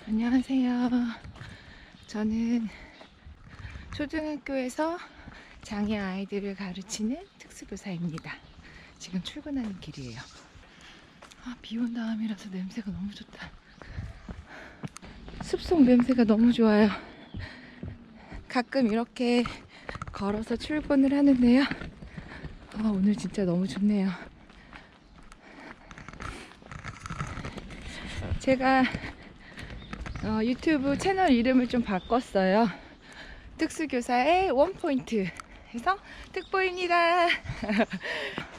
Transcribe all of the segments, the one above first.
안녕하세요. 저는 초등학교에서 장애 아이들을 가르치는 특수교사입니다. 지금 출근하는 길이에요. 비 온 다음이라서 냄새가 너무 좋다. 숲속 냄새가 너무 좋아요. 가끔 이렇게 걸어서 출근을 하는데요. 오늘 진짜 너무 좋네요. 제가 유튜브 채널 이름을 좀 바꿨어요. 특수교사의 원포인트 해서 특보입니다.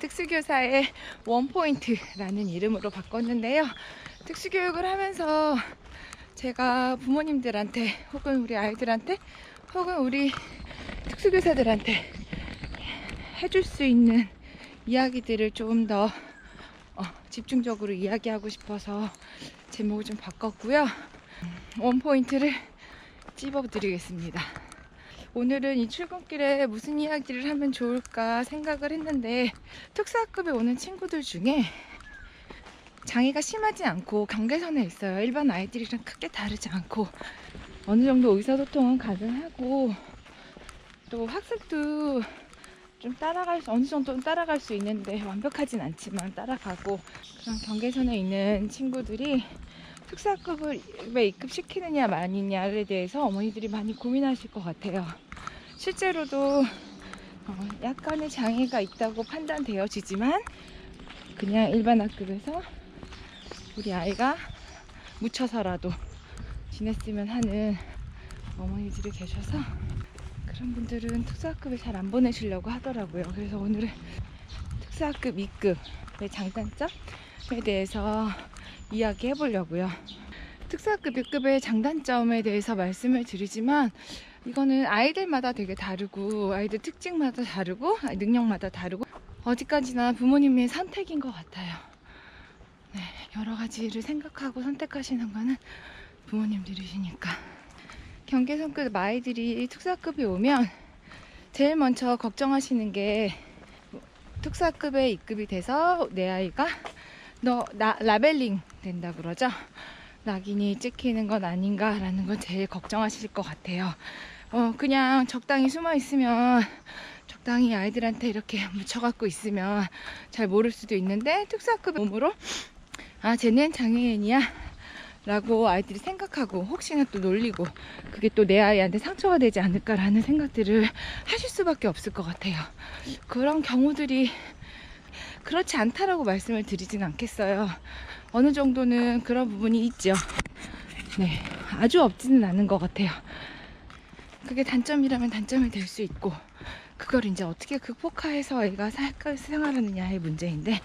특수교사의 원포인트라는 이름으로 바꿨는데요. 특수교육을 하면서 제가 부모님들한테 혹은 우리 아이들한테 혹은 우리 특수교사들한테 해줄 수 있는 이야기들을 좀 더 집중적으로 이야기하고 싶어서 제목을 좀 바꿨고요. 원포인트를 찝어드리겠습니다. 오늘은 이 출근길에 무슨 이야기를 하면 좋을까 생각을 했는데, 특수학급에 오는 친구들 중에 장애가 심하지 않고 경계선에 있어요. 일반 아이들이랑 크게 다르지 않고 어느 정도 의사소통은 가능하고 또 학습도 좀 어느 정도는 따라갈 수 있는데 완벽하진 않지만 따라가고, 그런 경계선에 있는 친구들이 특수학급을 왜 입급시키느냐 마느냐에 대해서 어머니들이 많이 고민하실 것 같아요. 실제로도 약간의 장애가 있다고 판단되어지지만 그냥 일반 학급에서 우리 아이가 묻혀서라도 지냈으면 하는 어머니들이 계셔서 그런 분들은 특수학급에 잘 안 보내시려고 하더라고요. 그래서 오늘은 특수학급 입급의 장단점에 대해서 이야기해 보려고요. 특수학급 입급의 장단점에 대해서 말씀을 드리지만, 이거는 아이들마다 되게 다르고 아이들 특징마다 다르고 능력마다 다르고 어디까지나 부모님의 선택인 것 같아요. 네, 여러 가지를 생각하고 선택하시는 거는 부모님들이시니까. 경계선급 아이들이 특수학급에 오면 제일 먼저 걱정하시는 게, 특수학급에 입급이 돼서 내 아이가 라벨링 된다 그러죠. 낙인이 찍히는 건 아닌가 라는 건 제일 걱정하실 것 같아요. 그냥 적당히 숨어 있으면, 적당히 아이들한테 이렇게 묻혀갖고 있으면 잘 모를 수도 있는데, 특수학급 몸으로 쟤는 장애인이야 라고 아이들이 생각하고 혹시나 또 놀리고 그게 또 내 아이한테 상처가 되지 않을까라는 생각들을 하실 수밖에 없을 것 같아요. 그런 경우들이 그렇지 않다라고 말씀을 드리진 않겠어요. 어느 정도는 그런 부분이 있죠. 네, 아주 없지는 않은 것 같아요. 그게 단점이라면 단점이 될 수 있고, 그걸 이제 어떻게 극복해서 애가 생활하느냐의 문제인데,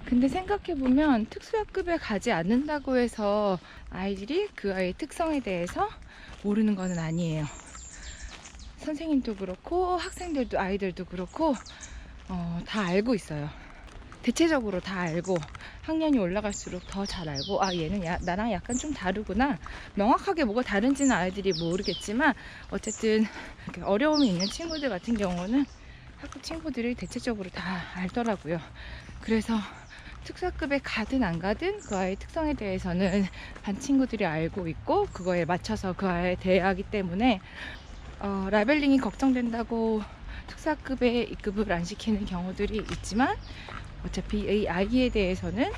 근데 생각해보면 특수학급에 가지 않는다고 해서 아이들이 그 아이의 특성에 대해서 모르는 거는 아니에요. 선생님도 그렇고 학생들도, 아이들도 그렇고 다 알고 있어요. 대체적으로 다 알고, 학년이 올라갈수록 더 잘 알고, 얘는 나랑 약간 좀 다르구나. 명확하게 뭐가 다른지는 아이들이 모르겠지만 어쨌든 어려움이 있는 친구들 같은 경우는 학급 친구들이 대체적으로 다 알더라고요. 그래서 특수학급에 가든 안 가든 그 아이의 특성에 대해서는 반 친구들이 알고 있고 그거에 맞춰서 그 아이에 대하기 때문에 라벨링이 걱정된다고 특수학급에 입급을 안 시키는 경우들이 있지만, 어차피 이 아이에 대해서는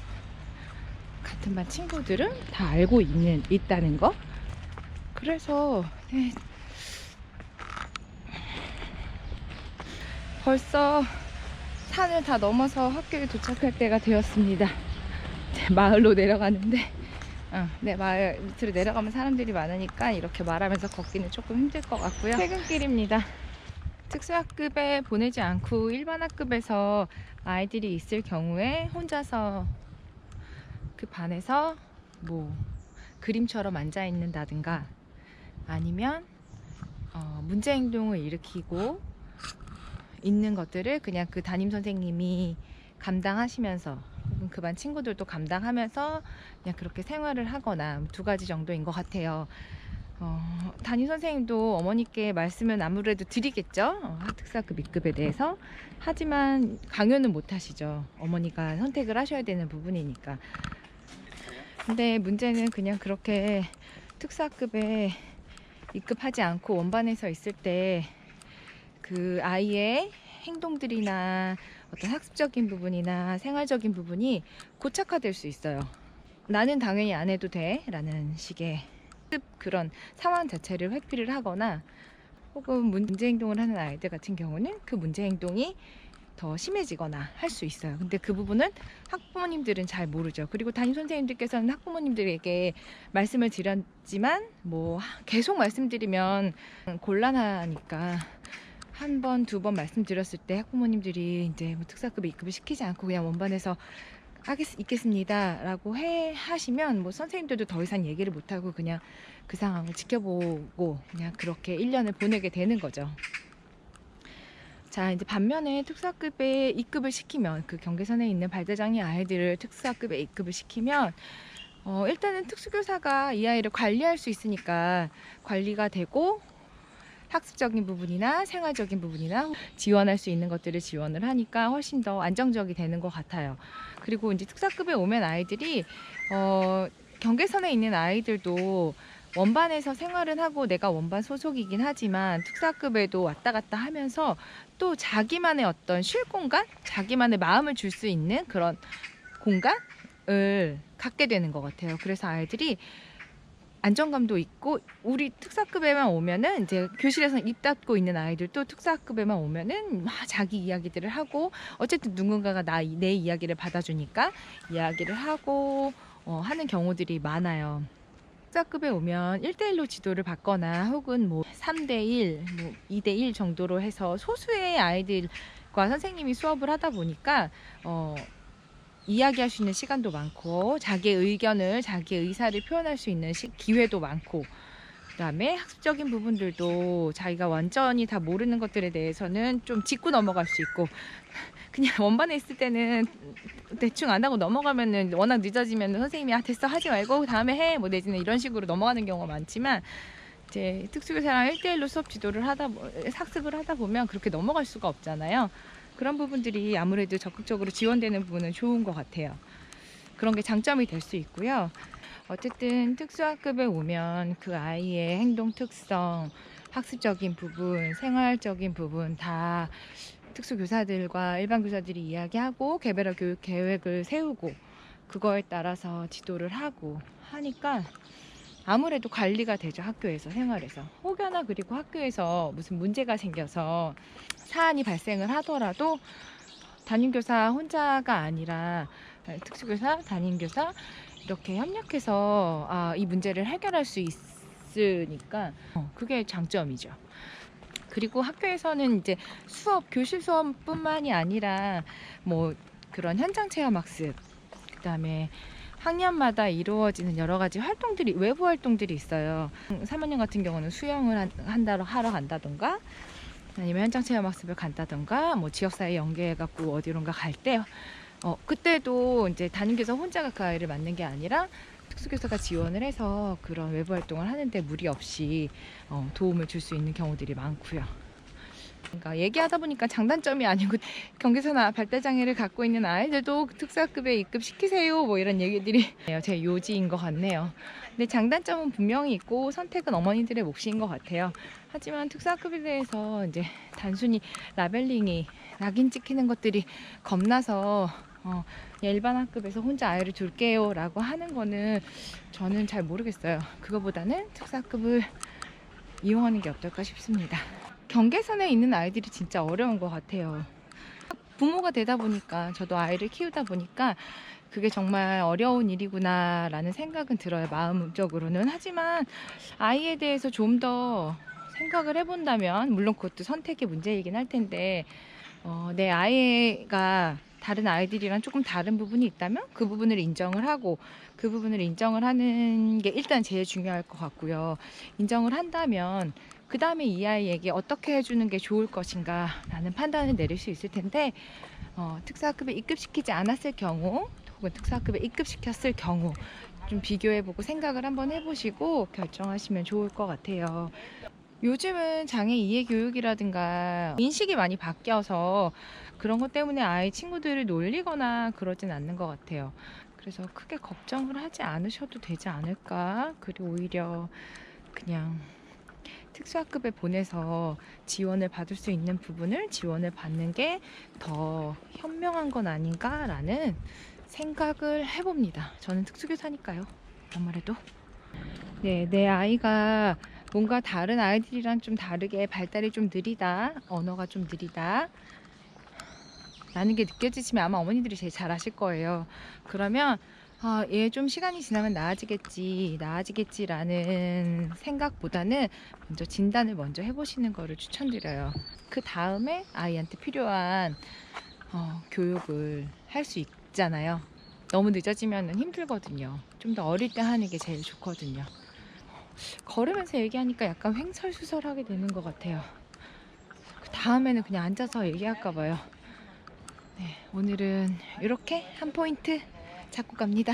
같은 반 친구들은 다 알고 있다는 거. 그래서 네, 벌써 산을 다 넘어서 학교에 도착할 때가 되었습니다. 마을로 내려가는데 네, 마을 밑으로 내려가면 사람들이 많으니까 이렇게 말하면서 걷기는 조금 힘들 것 같고요. 퇴근길입니다. 특수학급에 보내지 않고 일반 학급에서 아이들이 있을 경우에 혼자서 그 반에서 뭐 그림처럼 앉아 있는다든가, 아니면 문제 행동을 일으키고 있는 것들을 그냥 그 담임 선생님이 감당하시면서, 혹은 그 반 친구들도 감당하면서 그냥 그렇게 생활을 하거나, 두 가지 정도인 것 같아요. 담임 선생님도 어머니께 말씀은 아무래도 드리겠죠. 특수학급 입급에 대해서. 하지만 강요는 못 하시죠. 어머니가 선택을 하셔야 되는 부분이니까. 근데 문제는 그냥 그렇게 특수학급에 입급하지 않고 원반에서 있을 때 그 아이의 행동들이나 어떤 학습적인 부분이나 생활적인 부분이 고착화될 수 있어요. 나는 당연히 안 해도 돼 라는 식의 그런 상황 자체를 회피를 하거나, 혹은 문제 행동을 하는 아이들 같은 경우는 그 문제 행동이 더 심해지거나 할 수 있어요. 근데 그 부분은 학부모님들은 잘 모르죠. 그리고 담임 선생님들께서는 학부모님들에게 말씀을 드렸지만 뭐 계속 말씀드리면 곤란하니까 한 번, 두 번 말씀드렸을 때 학부모님들이 이제 뭐 특사급에 입급을 시키지 않고 그냥 원반에서 있겠습니다 라고 하시면 뭐 선생님들도 더 이상 얘기를 못하고 그냥 그 상황을 지켜보고 그냥 그렇게 1년을 보내게 되는 거죠. 자, 이제 반면에 특수학급에 입급을 시키면, 그 경계선에 있는 발달장애 아이들을 특수학급에 입급을 시키면 일단은 특수교사가 이 아이를 관리할 수 있으니까 관리가 되고, 학습적인 부분이나 생활적인 부분이나 지원할 수 있는 것들을 지원을 하니까 훨씬 더 안정적이 되는 것 같아요. 그리고 이제 특수학급에 오면 아이들이 경계선에 있는 아이들도 원반에서 생활은 하고, 내가 원반 소속이긴 하지만 특수학급에도 왔다 갔다 하면서 또 자기만의 어떤 쉴 공간, 자기만의 마음을 줄 수 있는 그런 공간을 갖게 되는 것 같아요. 그래서 아이들이 안정감도 있고, 우리 특수학급에만 오면은 이제 교실에서 입 닫고 있는 아이들도 특수학급에만 오면은 막 자기 이야기들을 하고, 어쨌든 누군가가 내 이야기를 받아주니까 이야기를 하고 하는 경우들이 많아요. 특수학급에 오면 1대1로 지도를 받거나, 혹은 뭐 3대1, 뭐 2대1 정도로 해서 소수의 아이들과 선생님이 수업을 하다 보니까 이야기할 수 있는 시간도 많고, 자기의 의견을, 자기의 의사를 표현할 수 있는 기회도 많고, 그 다음에 학습적인 부분들도 자기가 완전히 다 모르는 것들에 대해서는 좀 짚고 넘어갈 수 있고, 그냥 원반에 있을 때는 대충 안 하고 넘어가면은 워낙 늦어지면 선생님이 됐어 하지 말고 다음에 해 뭐 내지는 이런 식으로 넘어가는 경우가 많지만, 이제 특수교사랑 1대1로 수업 지도를 학습을 하다 보면 그렇게 넘어갈 수가 없잖아요. 그런 부분들이 아무래도 적극적으로 지원되는 부분은 좋은 것 같아요. 그런 게 장점이 될 수 있고요. 어쨌든 특수학급에 오면 그 아이의 행동 특성, 학습적인 부분, 생활적인 부분 다 특수교사들과 일반 교사들이 이야기하고 개별화 교육 계획을 세우고, 그거에 따라서 지도를 하고 하니까 아무래도 관리가 되죠. 학교에서, 생활에서. 혹여나 그리고 학교에서 무슨 문제가 생겨서 사안이 발생을 하더라도 담임교사 혼자가 아니라 특수교사, 담임교사 이렇게 협력해서 이 문제를 해결할 수 있으니까 그게 장점이죠. 그리고 학교에서는 이제 교실 수업뿐만이 아니라 뭐 그런 현장 체험 학습, 그 다음에 학년마다 이루어지는 여러 가지 활동들이, 외부 활동들이 있어요. 3학년 같은 경우는 수영을 하러 간다던가, 아니면 현장 체험 학습을 간다던가, 뭐 지역사회 연계해갖고 어디론가 갈 때, 그때도 이제 담임교사 혼자가 그 아이를 맡는 게 아니라 특수교사가 지원을 해서 그런 외부 활동을 하는데 무리 없이 도움을 줄 수 있는 경우들이 많고요. 그러니까 얘기하다 보니까 장단점이 아니고 경계선나 발달장애를 갖고 있는 아이들도 특수학급에 입급시키세요 뭐 이런 얘기들이 제 요지인 것 같네요. 근데 장단점은 분명히 있고 선택은 어머니들의 몫인 것 같아요. 하지만 특수학급에 대해서 이제 단순히 라벨링이, 낙인 찍히는 것들이 겁나서 일반 학급에서 혼자 아이를 둘게요 라고 하는 거는 저는 잘 모르겠어요. 그거보다는 특수학급을 이용하는 게 어떨까 싶습니다. 경계선에 있는 아이들이 진짜 어려운 것 같아요. 부모가 되다 보니까, 저도 아이를 키우다 보니까 그게 정말 어려운 일이구나 라는 생각은 들어요, 마음적으로는. 하지만 아이에 대해서 좀 더 생각을 해본다면, 물론 그것도 선택의 문제이긴 할 텐데, 내 아이가 다른 아이들이랑 조금 다른 부분이 있다면 그 부분을 인정을 하고, 그 부분을 인정을 하는 게 일단 제일 중요할 것 같고요. 인정을 한다면 그 다음에 이 아이에게 어떻게 해주는 게 좋을 것인가 라는 판단을 내릴 수 있을 텐데, 특수학급에 입급시키지 않았을 경우, 혹은 특수학급에 입급시켰을 경우 좀 비교해보고 생각을 한번 해보시고 결정하시면 좋을 것 같아요. 요즘은 장애 이해 교육이라든가 인식이 많이 바뀌어서 그런 것 때문에 아이 친구들을 놀리거나 그러진 않는 것 같아요. 그래서 크게 걱정을 하지 않으셔도 되지 않을까. 그리고 오히려 그냥 특수학급에 보내서 지원을 받을 수 있는 부분을 지원을 받는 게 더 현명한 건 아닌가라는 생각을 해봅니다. 저는 특수교사니까요. 아무래도. 네, 내 아이가 뭔가 다른 아이들이랑 좀 다르게 발달이 좀 느리다, 언어가 좀 느리다 라는 게 느껴지시면 아마 어머니들이 제일 잘 아실 거예요. 그러면 얘 좀 시간이 지나면 나아지겠지라는 생각보다는 먼저 진단을 먼저 해보시는 거를 추천드려요. 그 다음에 아이한테 필요한 교육을 할 수 있잖아요. 너무 늦어지면 힘들거든요. 좀 더 어릴 때 하는 게 제일 좋거든요. 걸으면서 얘기하니까 약간 횡설수설하게 되는 것 같아요. 그 다음에는 그냥 앉아서 얘기할까 봐요. 네, 오늘은 이렇게 한 포인트 잡고 갑니다.